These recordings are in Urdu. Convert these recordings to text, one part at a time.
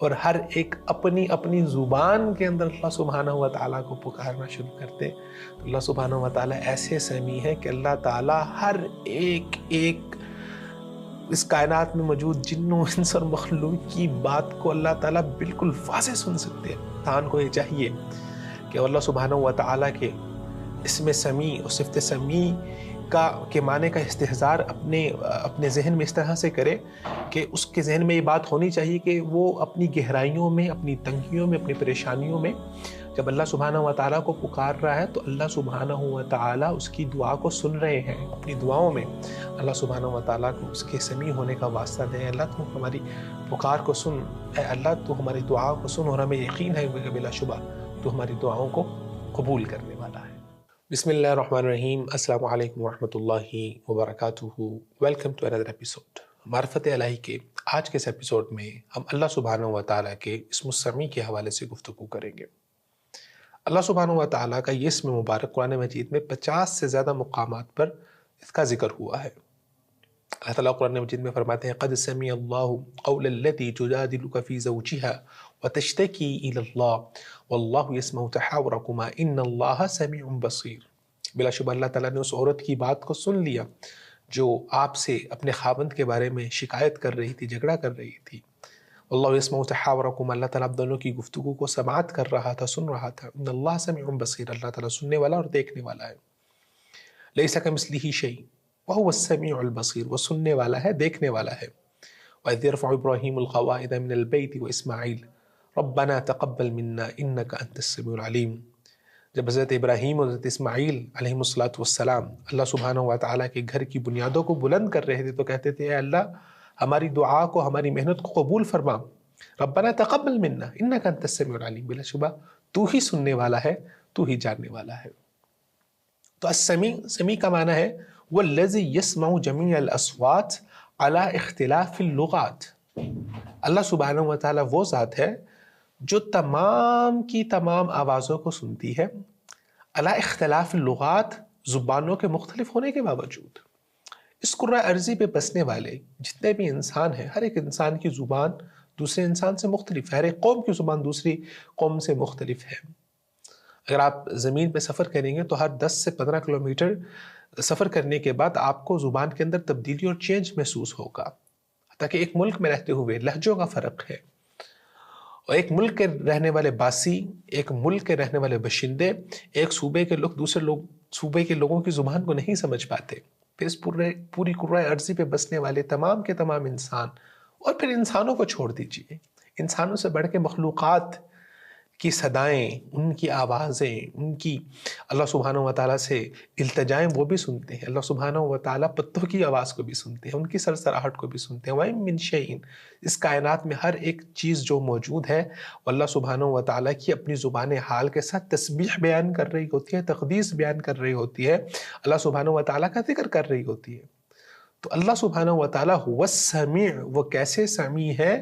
اور ہر ایک اپنی اپنی زبان کے اندر اللہ سبحانہ و تعالیٰ کو پکارنا شروع کرتے تو اللہ سبحانہ و تعالیٰ ایسے سمیع ہے کہ اللہ تعالیٰ ہر ایک اس کائنات میں موجود جنوں انس اور مخلوق کی بات کو اللہ تعالیٰ بالکل واضح سن سکتے ہیں۔ انسان کو یہ چاہیے کہ اللہ سبحانہ و تعالیٰ کے اسم سمیع اور صفت سمیع کے معنی کا استحضار اپنے ذہن میں اس طرح سے کرے کہ اس کے ذہن میں یہ بات ہونی چاہیے کہ وہ اپنی گہرائیوں میں، اپنی تنگیوں میں، اپنی پریشانیوں میں جب اللہ سبحانہ و تعالیٰ کو پکار رہا ہے تو اللہ سبحانہ و تعالیٰ اس کی دعا کو سن رہے ہیں۔ اپنی دعاؤں میں اللہ سبحانہ و تعالیٰ کو اس کے سمیع ہونے کا واسطہ دیں۔ اللہ تو ہماری پکار کو سن، اے اللہ تو ہماری دعا کو سن، اور ہمیں یقین ہے کہ بلا شبہ تو ہماری دعاؤں کو قبول کرنے والا ہے۔ بسم اللہ الرحمن الرحیم۔ السلام علیکم ورحمۃ اللہ وبرکاتہ۔ Welcome to another episode. معرفت الہی کے آج کے اس ایپیسوڈ میں ہم اللہ سبحانہ و تعالیٰ کے اسم السمیع کے حوالے سے گفتگو کریں گے۔ اللہ سبحانہ و تعالیٰ کا یہ اسم مبارک قرآن مجید میں 50 سے زیادہ مقامات پر اس کا ذکر ہوا ہے۔ اللہ تعالیٰ قرآن مجید میں فرماتے ہیں قد سمع اللہ قول التي تجادلك في زوجها وتشتكي الى الله والله يسمع تحاوركما ان الله سميع بصير۔ بلا شبہ اللہ تعالیٰ نے اس عورت کی بات کو سن لیا جو آپ سے اپنے خاوند کے بارے میں شکایت کر رہی تھی، جھگڑا کر رہی تھی۔ واللہ يسمع تحاوركما، اللہ تعالیٰ آپ دونوں کی گفتگو کو سماعت کر رہا تھا، سن رہا تھا۔ ان اللہ سميع بصير، اللہ تعالیٰ سننے والا اور دیکھنے والا ہے۔ ليس كمثله شيء وهو السميع البصير، وہ سننے والا ہے، دیکھنے والا ہے۔ وَإِذْ يَرْفَعُ إِبْرَاهِيمُ الْقَوَاعِدَ مِنَ الْبَيْتِ وَإِسْمَاعِيلُ رَبَّنَا تَقَبَّلْ مِنَّا إِنَّكَ أَنْتَ السَّمِيعُ الْعَلِيمُ۔ جب حضرت ابراہیم اور حضرت اسماعیل علیہ السلام اللہ سبحانہ و تعالیٰ کے گھر کی بنیادوں کو بلند کر رہے تھے تو کہتے تھے اے اللہ ہماری دعا کو، ہماری محنت کو قبول فرما۔ ربنا تقبل منا انک انت السمیع العلیم، بلا شبہ تو ہی سننے والا ہے، تو ہی جاننے والا ہے۔ تو سمیع کا معنی ہے والذی یسمع جمیع الاصوات علی اختلاف اللغات۔ اللہ سبحانہ و تعالیٰ وہ ذات ہے جو تمام کی تمام آوازوں کو سنتی ہے، علی اختلاف اللغات، زبانوں کے مختلف ہونے کے باوجود۔ اس کرۂ ارضی پہ بسنے والے جتنے بھی انسان ہیں، ہر ایک انسان کی زبان دوسرے انسان سے مختلف ہے، ہر ایک قوم کی زبان دوسری قوم سے مختلف ہے۔ اگر آپ زمین پہ سفر کریں گے تو ہر 10 سے 15 کلومیٹر سفر کرنے کے بعد آپ کو زبان کے اندر تبدیلی اور چینج محسوس ہوگا، تاکہ ایک ملک میں رہتے ہوئے لہجوں کا فرق ہے، اور ایک ملک کے رہنے والے باسی، ایک ملک کے رہنے والے باشندے ایک صوبے کے لوگ دوسرے صوبے کے لوگوں کی زبان کو نہیں سمجھ پاتے۔ پھر اس پوری کرۂ ارضی پہ بسنے والے تمام کے تمام انسان، اور پھر انسانوں کو چھوڑ دیجئے، انسانوں سے بڑھ کے مخلوقات کی صدائیں، ان کی آوازیں، ان کی اللہ سبحانہ و تعالیٰ سے التجائیں وہ بھی سنتے ہیں۔ اللہ سبحانہ و تعالیٰ پتوں کی آواز کو بھی سنتے ہیں، ان کی سرسراہٹ کو بھی سنتے ہیں۔ وَإِن مِّن شَيْءٍ، اس کائنات میں ہر ایک چیز جو موجود ہے وہ اللہ سبحانہ و تعالیٰ کی اپنی زبان حال کے ساتھ تسبیح بیان کر رہی ہوتی ہے، تقدیس بیان کر رہی ہوتی ہے، اللہ سبحانہ و تعالیٰ کا ذکر کر رہی ہوتی ہے۔ تو اللہ سبحانہ و تعالیٰ هو السمیع، وہ کیسے سمیع ہے؟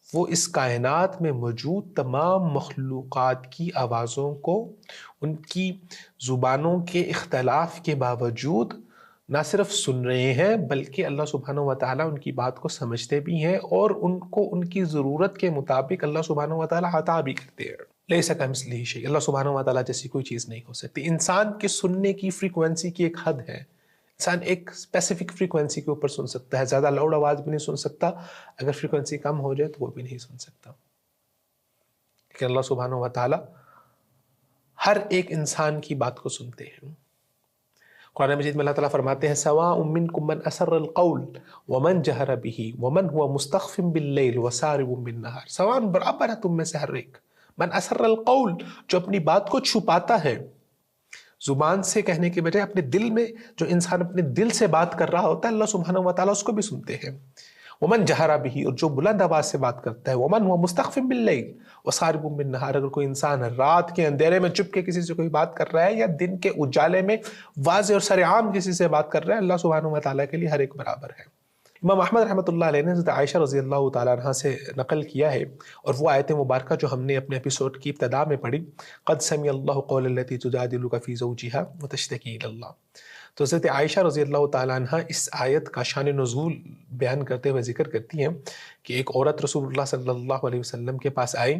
وہ اس کائنات میں موجود تمام مخلوقات کی آوازوں کو ان کی زبانوں کے اختلاف کے باوجود نہ صرف سن رہے ہیں بلکہ اللہ سبحانہ و تعالیٰ ان کی بات کو سمجھتے بھی ہیں، اور ان کو ان کی ضرورت کے مطابق اللہ سبحانہ و تعالیٰ عطا بھی کرتے ہیں۔ لیس کمثلہ شیء، اللہ سبحانہ و تعالیٰ جیسی کوئی چیز نہیں ہو سکتی۔ انسان کے سننے کی فریکوینسی کی ایک حد ہے، انسان ایک اسپیسیفک فریکوینسی کے اوپر سن سکتا ہے، زیادہ لاؤڈ آواز بھی نہیں سن سکتا، اگر فریکوینسی کم ہو جائے تو وہ بھی نہیں سن سکتا۔ لیکن اللہ سبحانہ و تعالیٰ ہر ایک انسان کی بات کو سنتے ہیں۔ قرآن مجید میں اللہ تعالیٰ فرماتے ہیں سواء منکم من اسر القول ومن جہر به ومن هو مستخف باللیل وسارب بالنہار، سواء برابر ہے تم میں سے ہر ایک، من اسر القول، جو اپنی بات کو چھپاتا ہے، زبان سے کہنے کے بجائے اپنے دل میں، جو انسان اپنے دل سے بات کر رہا ہوتا ہے اللہ سبحانہ و تعالیٰ اس کو بھی سنتے ہیں۔ ومن جہر به، اور جو بلند آواز سے بات کرتا ہے، ومن هو مستخف باللیل وسارب بالنہار، اگر کوئی انسان رات کے اندھیرے میں چپ کے کسی سے کوئی بات کر رہا ہے یا دن کے اجالے میں واضح اور سرعام کسی سے بات کر رہا ہے، اللہ سبحانہ و تعالیٰ کے لیے ہر ایک برابر ہے۔ امام احمد رحمۃ اللہ علیہ نے حضرت عائشہ رضی اللہ تعالیٰ عنہ سے نقل کیا ہے، اور وہ آیت مبارکہ جو ہم نے اپنے ایپیسوڈ کی ابتدا میں پڑھی، قد سمع اللہ قول التي تجادلك في زوجها وتشتكي الى اللہ، تو حضرت عائشہ رضی اللہ تعالیٰ عنہ اس آیت کا شان نزول بیان کرتے ہوئے ذکر کرتی ہیں کہ ایک عورت رسول اللہ صلی اللہ علیہ وسلم کے پاس آئی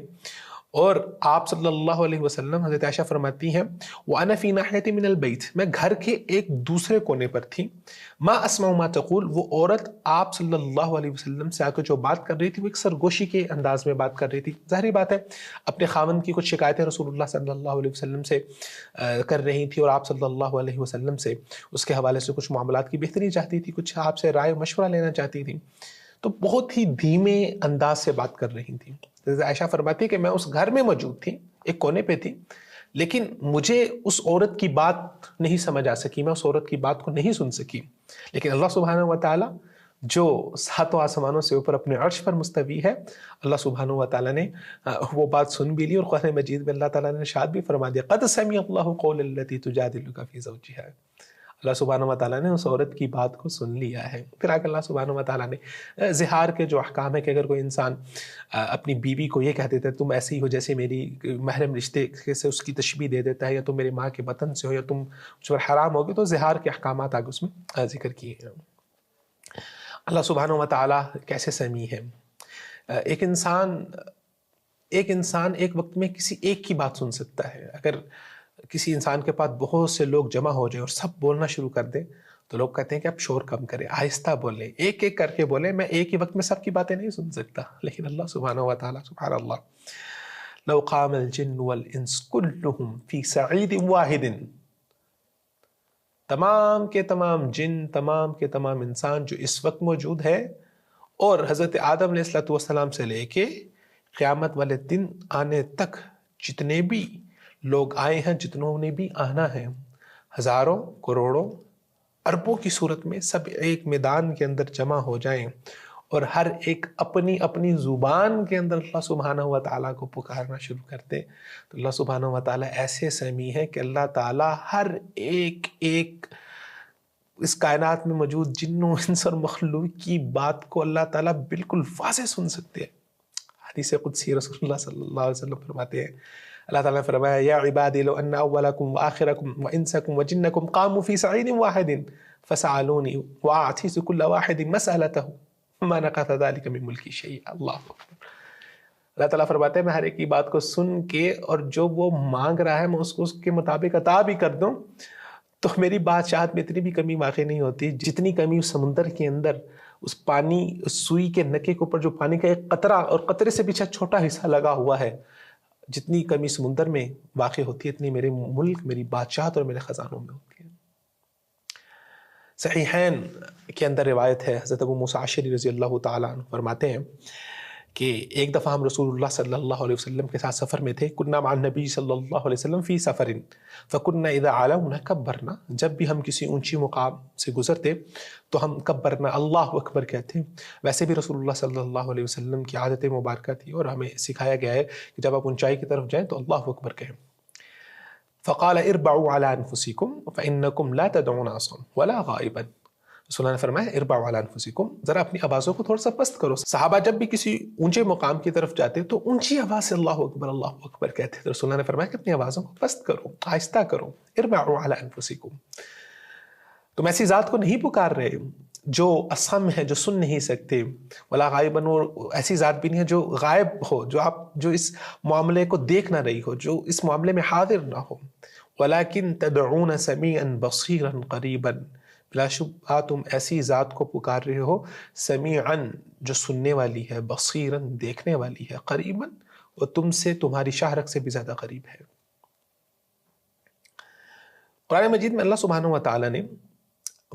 اور آپ صلی اللہ علیہ وسلم، حضرت عائشہ فرماتی ہیں وَأَنَا فِي نَاحِيَةٍ مِّنَ الْبَيْتِ، میں گھر کے ایک دوسرے کونے پر تھی، مَا أَسْمَعُ مَا تَقُول، وہ عورت آپ صلی اللہ علیہ وسلم سے آ کے جو بات کر رہی تھی وہ ایک سرگوشی کے انداز میں بات کر رہی تھی. ظاہری بات ہے اپنے خاوند کی کچھ شکایتیں رسول اللہ صلی اللہ علیہ وسلم سے کر رہی تھی، اور آپ صلی اللہ علیہ وسلم سے اس کے حوالے سے کچھ معاملات کی بہتری چاہتی تھی، کچھ آپ سے رائے و مشورہ لینا چاہتی تھی، تو بہت ہی دھیمے انداز سے بات کر رہی تھی. عائشہ فرماتی کہ میں اس گھر میں موجود تھی، ایک کونے پہ تھی، لیکن مجھے اس عورت کی بات نہیں سمجھ آ سکی، میں اس عورت کی بات کو نہیں سن سکی. لیکن اللہ سبحانہ و تعالی جو ساتوں آسمانوں سے اوپر اپنے عرش پر مستوی ہے، اللہ سبحانہ و تعالی نے وہ بات سن بھی لی، اور قرآن مجید میں اللہ تعالی نے ارشاد بھی فرما دیا قد سمع اللہ قول التی تجادلک فی زوجہا. اللہ سبحانہ و تعالیٰ نے اس عورت کی بات کو سن لیا ہے. پھر آگے اللہ سبحانہ و تعالیٰ نے زہار کے جو احکام ہے کہ اگر کوئی انسان اپنی بیوی کو یہ کہہ دیتا ہے تم ایسی ہو جیسے میری محرم رشتے سے اس کی تشبیہ دے دیتا ہے، یا تم میری ماں کے بطن سے ہو، یا تم مجھ پر حرام ہوگی، تو زہار کے احکامات آگے اس میں ذکر کیے ہیں. اللہ سبحانہ و تعالیٰ کیسے سمیع ہے. ایک انسان ایک وقت میں کسی ایک کی بات سن سکتا ہے. اگر کسی انسان کے پاس بہت سے لوگ جمع ہو جائیں اور سب بولنا شروع کر دیں تو لوگ کہتے ہیں کہ آپ شور کم کریں، آہستہ بولیں، ایک ایک کر کے بولیں، میں ایک ہی وقت میں سب کی باتیں نہیں سن سکتا. لیکن اللہ سبحانہ و تعالیٰ سبحان اللہ لو قام الجن والانس كلهم في صعيد واحد، تمام کے تمام جن، تمام کے تمام انسان جو اس وقت موجود ہے، اور حضرت آدم علیہ السلام سے لے کے قیامت والے دن آنے تک جتنے بھی لوگ آئے ہیں، جتنوں نے بھی آنا ہے، ہزاروں، کروڑوں، اربوں کی صورت میں سب ایک میدان کے اندر جمع ہو جائیں اور ہر ایک اپنی اپنی زبان کے اندر اللہ سبحانہ و تعالیٰ کو پکارنا شروع کرتے، تو اللہ سبحانہ و تعالیٰ ایسے سمیع ہے کہ اللہ تعالیٰ ہر ایک اس کائنات میں موجود جنوں انس اور مخلوق کی بات کو اللہ تعالیٰ بالکل واضح سن سکتے ہیں. حدیث قدسی رسول اللہ صلی اللہ علیہ وسلم فرماتے ہیں، اللہ تعالیٰ نے فرمایا یا عبادی لو ان اولکم وآخرکم وانسکم وجنکم قاموا فی صعید واحد فسألونی واعطیت کل واحد مسألته ما نقص ذلك من ملکی شیئا. اللہ اکبر. اللہ تعالیٰ فرماتے ہیں میں ہر ایک کی بات کو سن کے اور جو وہ مانگ رہا ہے میں اس کو اس کے مطابق عطا بھی کر دوں، تو میری بادشاہت میں اتنی بھی کمی واقع نہیں ہوتی جتنی کمی اس سمندر کے اندر اس پانی، اس سوئی کے نکے کے اوپر جو پانی کا ایک قطرہ اور قطرے سے پیچھے چھوٹا حصہ لگا ہوا ہے، جتنی کمی سمندر میں واقع ہوتی ہے اتنی میرے ملک، میری بادشاہت اور میرے خزانوں میں ہوتی ہے. صحیحین کے اندر روایت ہے، حضرت ابو موسیٰ اشعری رضی اللہ تعالیٰ عنہ فرماتے ہیں کہ ایک دفعہ ہم رسول اللہ صلی اللہ علیہ وسلم کے ساتھ سفر میں تھے. کنا مع النبی صلی اللہ علیہ وسلم فی سفر فکنا اذا علونا کبرنا، جب بھی ہم کسی اونچی مقام سے گزرتے تو ہم کبرنا، اللہ اکبر کہتے. ویسے بھی رسول اللہ صلی اللہ علیہ وسلم کی عادت مبارکہ تھی اور ہمیں سکھایا گیا ہے کہ جب آپ اونچائی کی طرف جائیں تو اللہ اکبر کہیں. فقال اربعوا على انفسکم فانکم لا تدعون عصا ولا غائبا. رسول اللہ نے فرمایا اربعوا علی انفسکم، ذرا اپنی آوازوں کو تھوڑا سا پست کرو. صحابہ جب بھی کسی اونچے مقام کی طرف جاتے تو اونچی آواز سے اللہ اکبر کہتے. رسول اللہ نے فرمایا کہ اپنی آوازوں کو پست کرو، آہستہ کرو. اربعوا علی انفسکم، تم ایسی ذات کو نہیں پکار رہے جو اصم ہے، جو سن نہیں سکتے، ولا غائباً، اور ایسی ذات بھی نہیں ہے جو غائب ہو، جو اس معاملے کو دیکھ نہ رہی ہو، جو اس معاملے میں حاضر نہ ہو. ولیکن تدعون سمیعا بصیرا قریبا، بلا شبہ تم ایسی ذات کو پکار رہے ہو سمیعاً جو سننے والی ہے، بصیراً دیکھنے والی ہے، قریباً اور تم سے تمہاری شاہ رگ سے بھی زیادہ قریب ہے. قرآن مجید میں اللہ سبحانہ و تعالیٰ نے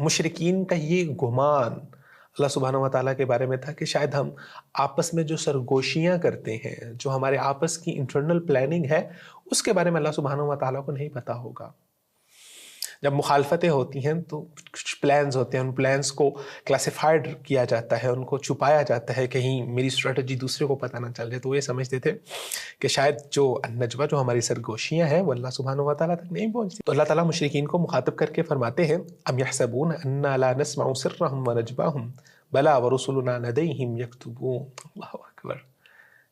مشرکین کا یہ گمان اللہ سبحانہ و تعالیٰ کے بارے میں تھا کہ شاید ہم آپس میں جو سرگوشیاں کرتے ہیں، جو ہمارے آپس کی انٹرنل پلاننگ ہے، اس کے بارے میں اللہ سبحانہ و تعالیٰ کو نہیں پتا ہوگا. جب مخالفتیں ہوتی ہیں تو کچھ پلانز ہوتے ہیں، ان پلانز کو کلاسیفائڈ کیا جاتا ہے، ان کو چھپایا جاتا ہے، کہیں میری اسٹریٹجی دوسرے کو پتہ نہ چل جائے. تو وہ یہ سمجھتے تھے کہ شاید جو النجوہ، جو ہماری سرگوشیاں ہیں، وہ اللہ سبحانہ و تعالیٰ تک نہیں پہنچتی. تو اللہ تعالیٰ مشرکین کو مخاطب کر کے فرماتے ہیں ام یحسبون انا لا نسمع سرهم ونجواهم بلا ورسلنا لدیہم یکتبون. اللہ اکبر.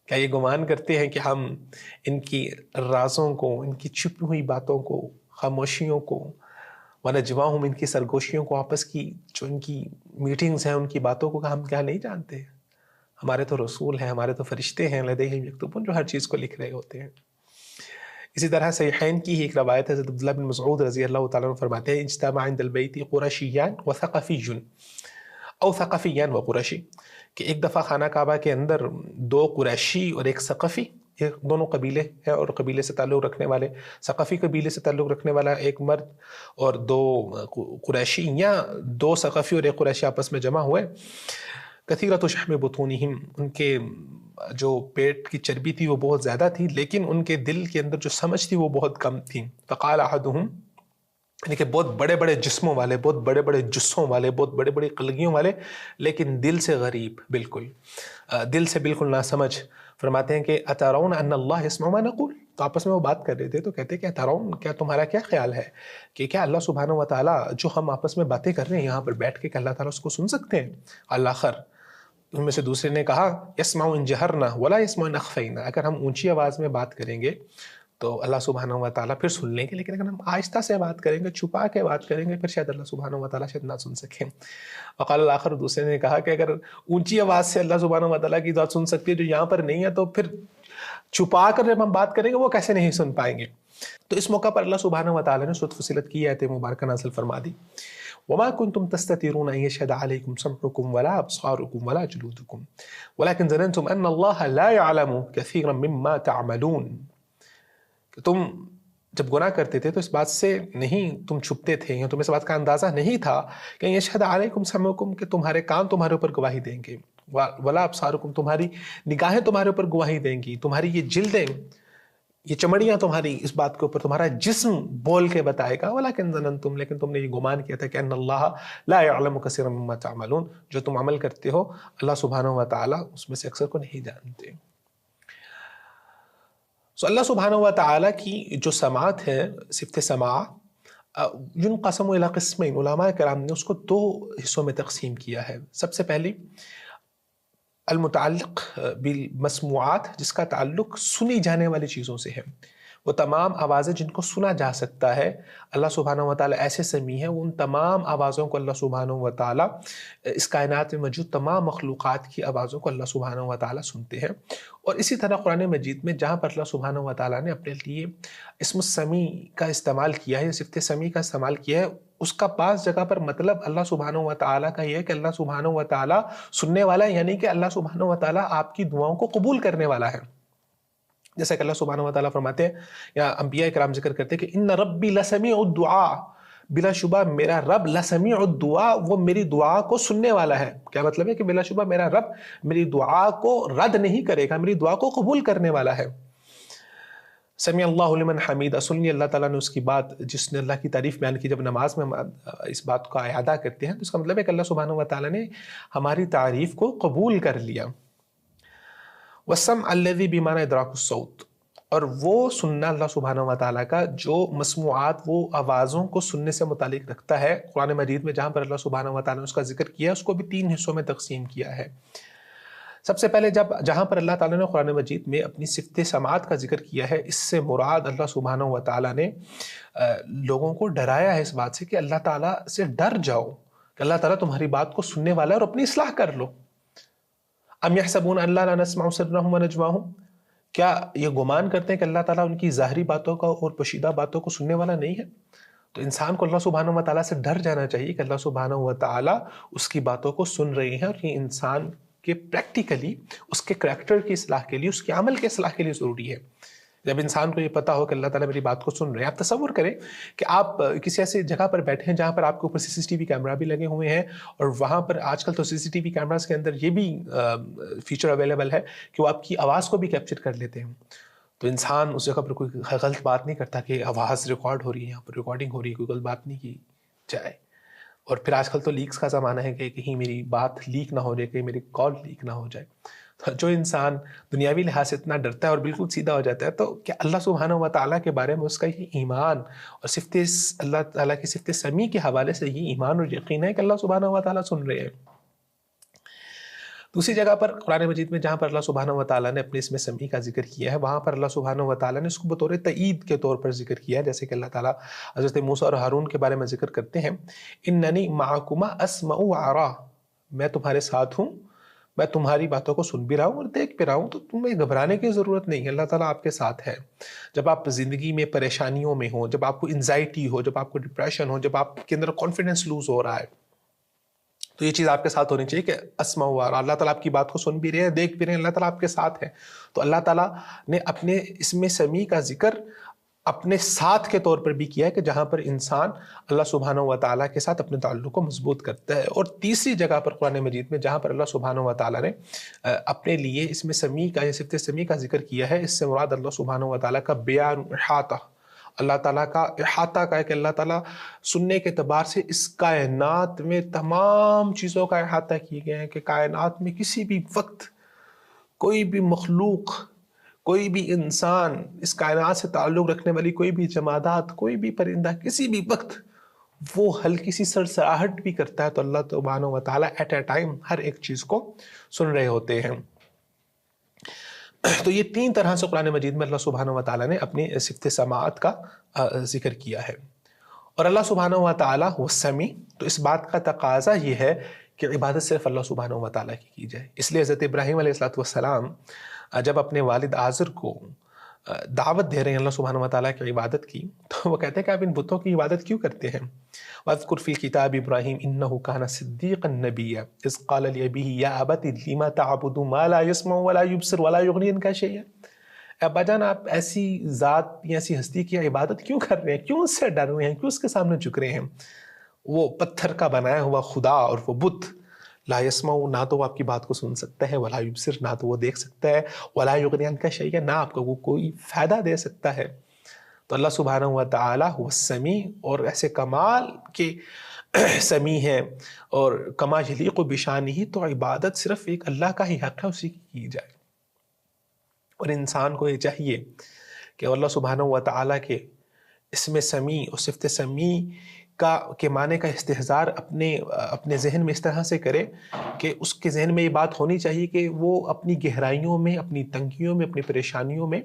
کیا یہ گمان کرتے ہیں کہ ہم ان کی رازوں کو، ان کی چھپی ہوئی باتوں کو، خاموشیوں کو وَنَجْوَاهُمْ، ان کی سرگوشیوں کو، آپس کی جو ان کی میٹنگز ہیں، ان کی باتوں کو ہم کیا نہیں جانتے؟ ہمارے تو رسول ہیں، ہمارے تو فرشتے ہیں، لدیہم یکتبون، جو ہر چیز کو لکھ رہے ہوتے ہیں۔ اسی طرح صحیحین کی ہی ایک روایت ہے، حضرت عبداللہ بن مسعود رضی اللہ تعالیٰ عنہ فرماتے ہیں اجتمع عند البیت قرشیان وثقفی او ثقفیان وقرشی، کہ ایک دفعہ خانہ کعبہ کے اندر دو قریشی اور ایک ثقفی، یہ دونوں قبیلے ہیں اور قبیلے سے تعلق رکھنے والے، ثقفی قبیلے سے تعلق رکھنے والا ایک مرد اور دو قریشی، یا دو ثقفی اور ایک قریشی آپس میں جمع ہوئے، کثیرۃ شحم بطونہم، ان کے جو پیٹ کی چربی تھی وہ بہت زیادہ تھی، لیکن ان کے دل کے اندر جو سمجھ تھی وہ بہت کم تھی۔ فقال احدہم، یعنی کہ بہت بڑے بڑے جسموں والے، بہت بڑے بڑے جسوں والے، بہت بڑے بڑے قلگیوں والے، لیکن دل سے غریب، بالکل دل سے بالکل نہ سمجھ۔ فرماتے ہیں کہ اترون ان اللہ یسمع ما نقول، تو آپس میں وہ بات کر رہے تھے تو کہتے کہ اترون، کیا تمہارا کیا خیال ہے کہ کیا اللہ سبحانہ و تعالیٰ جو ہم آپس میں باتیں کر رہے ہیں یہاں پر بیٹھ کے، کہ اللہ تعالیٰ اس کو سن سکتے ہیں؟ الآخر، ان میں سے دوسرے نے کہا یسمع ان جہرنا ولا یسمع ان اخفینا، اگر ہم اونچی آواز میں بات کریں گے تو اللہ سبحانہ و تعالیٰ پھر سن لیں گے، لیکن اگر ہم آہستہ سے بات کریں گے، چھپا کے بات کریں گے، پھر شاید اللہ سبحانہ و تعالیٰ شاید نہ سن سکیں۔ وقال الآخر، دوسرے نے کہا کہ اگر اونچی آواز سے اللہ سبحانہ و تعالیٰ کی ذات سن سکتی ہے جو یہاں پر نہیں ہے، تو پھر چھپا کر جب ہم بات کریں گے وہ کیسے نہیں سن پائیں گے؟ تو اس موقع پر اللہ سبحانہ و تعالیٰ نے سورۃ فصلت کی آیت مبارکہ نازل فرما دی، وما كنتم تستترون ان يشهد عليكم سمعكم ولا ابصاركم ولا جلودكم ولكن ظننتم ان الله لا يعلم كثيرا مما تعملون، کہ تم جب گناہ کرتے تھے تو اس بات سے نہیں تم چھپتے تھے، یا تمہیں اس بات کا اندازہ نہیں تھا کہ یشہد علیکم سمعکم، کہ تمہارے کان تمہارے اوپر گواہی دیں گے، ولا ابصارکم، تمہاری نگاہیں تمہارے اوپر گواہی دیں گی، تمہاری یہ جلدیں، یہ چمڑیاں تمہاری اس بات کے اوپر، تمہارا جسم بول کے بتائے گا، ولیکن ظننتم، لیکن تم نے یہ گمان کیا تھا کہ ان اللہ لا يعلم كثيرا مما تعملون، جو تم عمل کرتے ہو اللہ سبحانہ و تعالیٰ اس میں سے اکثر کو نہیں جانتے۔ اللہ سبحانہ و تعالیٰ کی جو سماعت ہے، صفت سماع، ينقسم الى قسمین، علماء کرام نے اس کو دو حصوں میں تقسیم کیا ہے۔ سب سے پہلی المتعلق بالمسموعات، جس کا تعلق سنی جانے والی چیزوں سے ہے، وہ تمام آوازیں جن کو سنا جا سکتا ہے، اللہ سبحانہ و تعالیٰ ایسے سمیع ہے، وہ ان تمام آوازوں کو اللہ سبحانہ و تعالیٰ، اس کائنات میں موجود تمام مخلوقات کی آوازوں کو اللہ سبحانہ و تعالیٰ سنتے ہیں۔ اور اسی طرح قرآن مجید میں جہاں پر اللہ سبحانہ و تعالیٰ نے اپنے لیے اسم السمیع کا استعمال کیا ہے، صفت سمیع کا استعمال کیا ہے، اس کا بعض جگہ پر مطلب اللہ سبحانہ و تعالیٰ کا یہ ہے کہ اللہ سبحانہ و تعالیٰ سننے والا ہے، یعنی کہ اللہ سبحانہ و تعالیٰ آپ کی دعاؤں کو قبول کرنے والا ہے۔ جیسا کہ اللہ سبحانہ و تعالیٰ فرماتے ہیں، یا انبیاء کرام ذکر کرتے ہیں کہ ان ربی لسمیع الدعاء، بلا شبہ میرا رب لسمیع الدعاء، وہ میری دعا کو سننے والا ہے۔ کیا مطلب ہے؟ کہ بلا شبہ میرا رب میری دعا کو رد نہیں کرے گا، میری دعا کو قبول کرنے والا ہے۔ سمیع اللہ لمن حمیدہ، سن لی اللہ تعالیٰ نے اس کی بات، جس نے اللہ کی تعریف بیان کی۔ جب نماز میں اس بات کا اعادہ کرتے ہیں تو اس کا مطلب ہے کہ اللہ سبحانہ و تعالیٰ نے ہماری تعریف کو قبول کر لیا۔ والسمع الذی بمعنی ادراک الصوت، اور وہ سننا اللہ سبحانہ و تعالیٰ کا جو مسموعات، وہ آوازوں کو سننے سے متعلق رکھتا ہے۔ قرآن مجید میں جہاں پر اللہ سبحانہ و تعالیٰ نے اس کا ذکر کیا، اس کو بھی تین حصوں میں تقسیم کیا ہے۔ سب سے پہلے جہاں پر اللہ تعالیٰ نے قرآن مجید میں اپنی صفت سماعت کا ذکر کیا ہے، اس سے مراد اللہ سبحانہ و تعالیٰ نے لوگوں کو ڈرایا ہے اس بات سے کہ اللہ تعالیٰ سے ڈر جاؤ، کہ اللہ تعالیٰ تمہاری بات کو سننے والا ہے اور اپنی اصلاح کر لو۔ ام یحسبون ان لا نسمع سرهم ونجواهم، کیا یہ گمان کرتے ہیں کہ اللہ تعالیٰ ان کی ظاہری باتوں کا اور پوشیدہ باتوں کو سننے والا نہیں ہے؟ تو انسان کو اللہ سبحانہ و تعالیٰ سے ڈر جانا چاہیے کہ اللہ سبحانہ و تعالیٰ اس کی باتوں کو سن رہے ہیں، اور یہ انسان کے پریکٹیکلی اس کے کریکٹر کی اصلاح کے لیے، اس کے عمل کے اصلاح کے لیے ضروری ہے۔ جب انسان کو یہ پتہ ہو کہ اللہ تعالیٰ میری بات کو سن رہے ہیں، آپ تصور کریں کہ آپ کسی ایسی جگہ پر بیٹھے ہیں جہاں پر آپ کے اوپر CCTV کیمرہ بھی لگے ہوئے ہیں، اور وہاں پر آج کل تو CCTV کیمراز کے اندر یہ بھی فیچر اویلیبل ہے کہ وہ آپ کی آواز کو بھی کیپچر کر لیتے ہیں۔ تو انسان اس جگہ پر کوئی غلط بات نہیں کرتا کہ آواز ریکارڈ ہو رہی ہے، یہاں پر ریکارڈنگ ہو رہی ہے، کوئی غلط بات نہیں کی جائے۔ اور پھر آج کل تو لیکس کا زمانہ ہے کہ کہیں میری بات لیک نہ ہو جائے، کہیں میری کال لیک نہ ہو جائے۔ تو جو انسان دنیاوی لحاظ سے اتنا ڈرتا ہے اور بالکل سیدھا ہو جاتا ہے، تو کیا اللہ سبحانہ و تعالیٰ کے بارے میں اس کا یہ ایمان اور صفت اللہ تعالیٰ کی صفت سمیع کے حوالے سے یہ ایمان اور یقین ہے کہ اللہ سبحانہ و تعالیٰ سن رہے ہیں۔ دوسری جگہ پر قرآن مجید میں جہاں پر اللہ سبحانہ و تعالیٰ نے اپنے اسم سمیع کا ذکر کیا ہے، وہاں پر اللہ سبحانہ و تعالیٰ نے اس کو بطور تائید کے طور پر ذکر کیا ہے، جیسے کہ اللہ تعالیٰ حضرت موسیٰ اور ہارون کے بارے میں ذکر کرتے ہیں، اننی معکما اسمع و ارا، میں تمہارے ساتھ ہوں، میں تمہاری باتوں کو سن بھی رہا ہوں اور دیکھ بھی رہا ہوں، تو تمہیں گھبرانے کی ضرورت نہیں ہے، اللہ تعالیٰ آپ کے ساتھ ہے۔ جب آپ زندگی میں پریشانیوں میں ہوں، جب آپ کو انزائٹی ہو، جب آپ کو ڈپریشن ہو، جب آپ کے اندر کانفیڈنس لوز ہو رہا ہے، تو یہ چیز آپ کے ساتھ ہونی چاہیے کہ اسمع و ارا، اللہ تعالیٰ آپ کی بات کو سن بھی رہے ہیں، دیکھ بھی رہے ہیں، اللہ تعالیٰ آپ کے ساتھ ہے۔ تو اللہ تعالیٰ نے اپنے اسم سمیع کا ذکر اپنے ساتھ کے طور پر بھی کیا ہے کہ جہاں پر انسان اللہ سبحانہ و تعالیٰ کے ساتھ اپنے تعلق کو مضبوط کرتا ہے۔ اور تیسری جگہ پر قرآن مجید میں جہاں پر اللہ سبحانہ و تعالیٰ نے اپنے لیے اسم سمیع کا یا صفت سمیع کا ذکر کیا ہے، اس سے مراد اللہ سبحانہ و تعالیٰ کا بیان، احاطہ، اللہ تعالیٰ کا احاطہ کا ہے کہ اللہ تعالیٰ سننے کے اعتبار سے اس کائنات میں تمام چیزوں کا احاطہ کیے گئے ہیں، کہ کائنات میں کسی بھی وقت کوئی بھی مخلوق، کوئی بھی انسان، اس کائنات سے تعلق رکھنے والی کوئی بھی جمادات، کوئی بھی پرندہ کسی بھی وقت وہ ہلکی سی سرسراہٹ بھی کرتا ہے تو اللہ سبحانہ و تعالیٰ ایٹ اے ٹائم ہر ایک چیز کو سن رہے ہوتے ہیں۔ تو یہ تین طرح سے قرآن مجید میں اللہ سبحانہ و تعالیٰ نے اپنی صفت سماعت کا ذکر کیا ہے۔ اور اللہ سبحانہ و تعالیٰ وہ سمیع، تو اس بات کا تقاضا یہ ہے کہ عبادت صرف اللہ سبحانہ و تعالیٰ کی جائے۔ اس لیے حضرت ابراہیم علیہ السلام جب اپنے والد آزر کو دعوت دے رہے ہیں اللہ سبحانہ و تعالیٰ کی عبادت کی، تو وہ کہتے ہیں کہ آپ ان بتوں کی عبادت کیوں کرتے ہیں؟ وَاذْكُرْ فِي الْكِتَابِ إِبْرَاهِيمَ إِنَّهُ كَانَ صِدِّيقًا نَبِيًّا إِذْ قَالَ لِأَبِيهِ يَا أَبَتِ لِمَ تَعْبُدُ مَا لَا يَسْمَعُ وَلَا يُبْصِرُ وَلَا يُغْنِي عَنْكَ شَيْئًا، ابا جان آپ ایسی ذات یا ایسی ہستی کی عبادت کیوں کر رہے ہیں، کیوں اس سے ڈر رہے ہیں، کیوں اس کے سامنے جھک رہے ہیں؟ وہ پتھر کا بنایا ہوا خدا اور وہ بت، لا یسمع، نہ تو وہ آپ کی بات کو سن سکتا ہے، ولا یبصر، نہ تو وہ دیکھ سکتا ہے، ولا یغنی عنک شیئا، نہ آپ کو وہ کوئی فائدہ دے سکتا ہے۔ تو اللہ سبحانہ و تعالیٰ وہ سمیع اور ایسے کمال کے سمیع ہے اور کما یلیق بشانہ، تو عبادت صرف ایک اللہ کا ہی حق ہے، اسی کی جائے۔ اور انسان کو یہ چاہیے کہ اللہ سبحانہ و تعالیٰ کے اسم سمیع اور صفت سمیع کے معنی کا استحضار اپنے ذہن میں اس طرح سے کرے کہ اس کے ذہن میں یہ بات ہونی چاہیے کہ وہ اپنی گہرائیوں میں، اپنی تنگیوں میں، اپنی پریشانیوں میں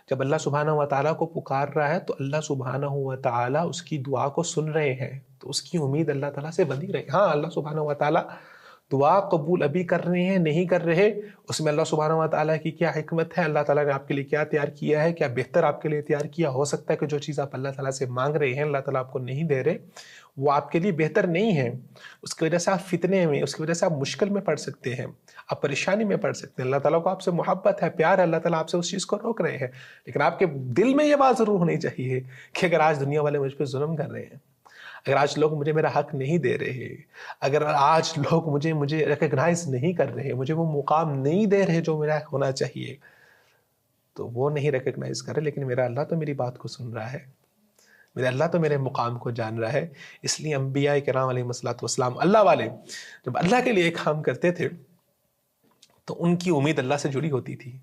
جب اللہ سبحانہ و تعالیٰ کو پکار رہا ہے تو اللہ سبحانہ و تعالیٰ اس کی دعا کو سن رہے ہیں، تو اس کی امید اللہ تعالیٰ سے بندھی رہے۔ ہاں، اللہ سبحانہ و تعالیٰ دعا قبول ابھی کر رہے ہیں، نہیں کر رہے، اس میں اللہ سبحانہ و تعالیٰ کی کیا حکمت ہے، اللہ تعالیٰ نے آپ کے لیے کیا تیار کیا ہے، کیا بہتر آپ کے لیے تیار کیا۔ ہو سکتا ہے کہ جو چیز آپ اللہ تعالیٰ سے مانگ رہے ہیں، اللہ تعالیٰ آپ کو نہیں دے رہے، وہ آپ کے لیے بہتر نہیں ہے، اس کی وجہ سے آپ فتنے میں، اس کی وجہ سے آپ مشکل میں پڑ سکتے ہیں، آپ پریشانی میں پڑ سکتے ہیں۔ اللہ تعالیٰ کو آپ سے محبت ہے، پیار ہے، اللہ تعالیٰ آپ سے اس چیز کو روک رہے ہیں، لیکن آپ کے دل میں یہ بات ضرور ہونی چاہیے کہ اگر آج دنیا والے مجھ پہ ظلم کر رہے ہیں، اگر آج لوگ مجھے میرا حق نہیں دے رہے، اگر آج لوگ مجھے ریکگنائز نہیں کر رہے، مجھے وہ مقام نہیں دے رہے جو میرا ہونا چاہیے، تو وہ نہیں ریکگنائز کر رہے، لیکن میرا اللہ تو میری بات کو سن رہا ہے، میرا اللہ تو میرے مقام کو جان رہا ہے۔ اس لیے انبیاء کرام علیہ السلام، اللہ والے جب اللہ کے لیے کام کرتے تھے تو ان کی امید اللہ سے جڑی ہوتی تھی۔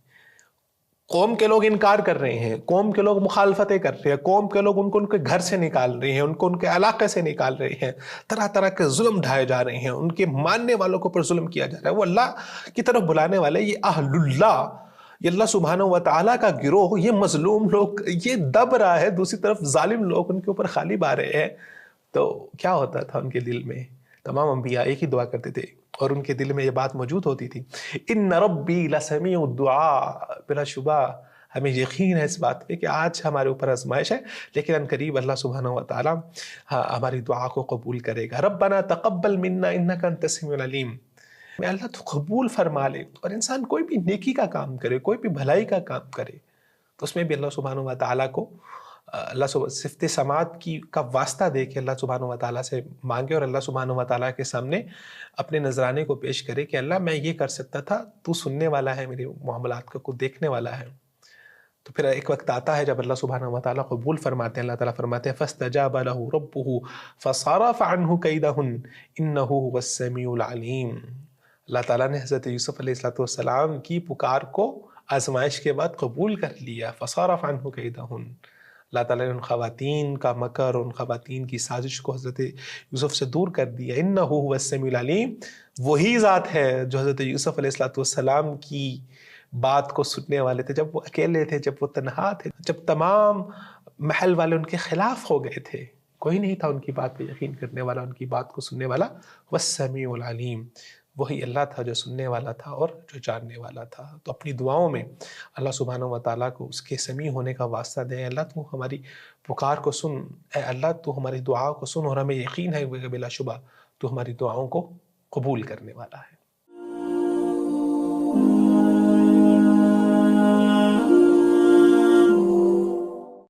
قوم کے لوگ انکار کر رہے ہیں، قوم کے لوگ مخالفتیں کر رہے ہیں، قوم کے لوگ ان کے گھر سے نکال رہے ہیں، ان کے علاقے سے نکال رہے ہیں، طرح طرح کے ظلم ڈھائے جا رہے ہیں، ان کے ماننے والوں کے اوپر ظلم کیا جا رہا ہے، وہ اللہ کی طرف بلانے والے، یہ اہل اللہ، یہ اللہ سبحانہ و تعالیٰ کا گروہ، یہ مظلوم لوگ یہ دب رہا ہے، دوسری طرف ظالم لوگ ان کے اوپر غالب آ رہے ہیں، تو کیا ہوتا تھا ان کے دل میں؟ تمام انبیاء ایک ہی دعا کرتے تھے اور ان کے دل میں یہ بات موجود ہوتی تھی، ان ربی لسمیع الدعاء، بلا شبہ ہمیں یقین ہے اس بات پہ کہ آج ہمارے اوپر آزمائش ہے، لیکن ان قریب اللہ سبحانہ و تعالیٰ ہماری دعا کو قبول کرے گا۔ ربنا تقبل منا انک انت السمیع العلیم، میں اللہ تو قبول فرما لے۔ اور انسان کوئی بھی نیکی کا کام کرے، کوئی بھی بھلائی کا کام کرے، تو اس میں بھی اللہ سبحانہ و تعالیٰ کو صفت سماعت کا واسطہ دے کے اللہ سبحانہ و تعالیٰ سے مانگے اور اللہ سبحانہ و تعالیٰ کے سامنے اپنے نذرانے کو پیش کرے کہ اللہ میں یہ کر سکتا تھا، تو سننے والا ہے، میرے معاملات کو دیکھنے والا ہے۔ تو پھر ایک وقت آتا ہے جب اللہ سبحانہ و تعالیٰ قبول فرماتے ہیں، اللہ تعالیٰ فرماتے ہیں فَاسْتَجَابَ لَهُ رَبُّهُ فَصَرَفَ عَنْهُ كَيْدَهُنَّ إِنَّهُ هُوَ السَّمِيعُ الْعَلِيمُ۔ اللہ تعالیٰ نے حضرت یوسف علیہ السلام کی پکار کو آزمائش کے بعد قبول کر لیا، فَصَرَفَ عَنْهُ كَيْدَهُنَّ، اللہ تعالیٰ نے ان خواتین کا مکر، ان خواتین کی سازش کو حضرت یوسف سے دور کر دیا. انہ هو السمیع العلیم، وہی ذات ہے جو حضرت یوسف علیہ السلام کی بات کو سننے والے تھے جب وہ اکیلے تھے، جب وہ تنہا تھے، جب تمام محل والے ان کے خلاف ہو گئے تھے، کوئی نہیں تھا ان کی بات پہ یقین کرنے والا، ان کی بات کو سننے والا. والسمیع العلیم، وہی اللہ تھا جو سننے والا تھا اور جو جاننے والا تھا. تو اپنی دعاؤں میں اللہ سبحانہ و تعالیٰ کو اس کے سمیع ہونے کا واسطہ دیں. اللہ تو ہماری پکار کو سن، اے اللہ تو ہماری دعاؤں کو سن، اور ہمیں یقین ہے کہ بلا شبہ تو ہماری دعاؤں کو قبول کرنے والا ہے.